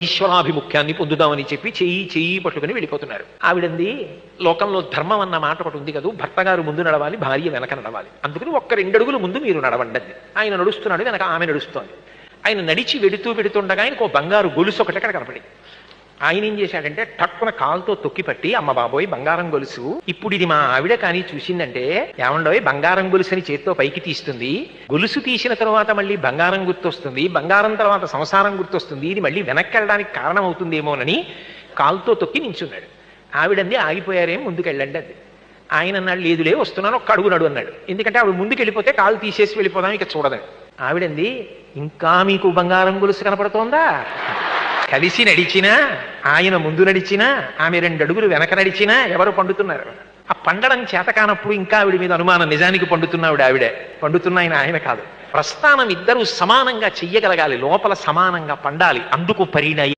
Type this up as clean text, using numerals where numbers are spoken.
ఈశ్వరాభిముఖ్యాన్ని పొందుదామని చెప్పి చెయ్యి చెయ్యి పట్టుకుని వెళ్ళిపోతున్నారు. ఆవిడంది, లోకంలో ధర్మం అన్న మాట ఒకటి ఉంది కదా, భర్త గారు ముందు నడవాలి, భార్య వెనక నడవాలి, అందుకని ఒక్క 2 అడుగులు ముందు మీరు నడవండి. ఆయన నడుస్తున్నాడు, వెనక ఆమె నడుస్తోంది. ఆయన నడిచి వెడుతుండగా ఆయనకు బంగారు గొలుసు ఒకటి అక్కడ కనపడింది. ఆయన ఏం చేశాడంటే టక్కున కాలుతో తొక్కిపట్టి, అమ్మ బాబోయ్ బంగారం గొలుసు, ఇప్పుడు ఇది మా ఆవిడ కానీ చూసిందంటే, ఏమండోయ్ బంగారం గొలుసుని చేత్తో పైకి తీస్తుంది, గొలుసు తీసిన తర్వాత మళ్ళీ బంగారం గుర్తొస్తుంది, బంగారం తర్వాత సంసారం గుర్తొస్తుంది, ఇది మళ్ళీ వెనక్కి వెళ్ళడానికి కారణం అవుతుందేమోనని కాలుతో తొక్కి నించున్నాడు. ఆవిడంది, ఆగిపోయారేం, ముందుకెళ్ళండి అది. ఆయన అన్నాడు, లేదులే వస్తున్నాను, ఒక్క అడుగు నడు అన్నాడు. ఎందుకంటే ఆవిడ ముందుకు వెళ్ళిపోతే కాలు తీసేసి వెళ్ళిపోదాం, ఇక చూడదని. ఆవిడంది, ఇంకా మీకు బంగారం గొలుసు కనపడుతోందా? కలిసి నడిచినా, ఆయన ముందు నడిచినా, ఆమె 2 అడుగులు వెనక నడిచినా ఎవరు పండుతున్నారు? ఆ పండడం చేత కానప్పుడు ఇంకా ఆవిడ మీద అనుమానం. నిజానికి ఆవిడే పండుతున్న ఆయన కాదు. ప్రస్థానం ఇద్దరూ సమానంగా చెయ్యగలగాలి, లోపల సమానంగా పండాలి. అందుకు పరిణయం.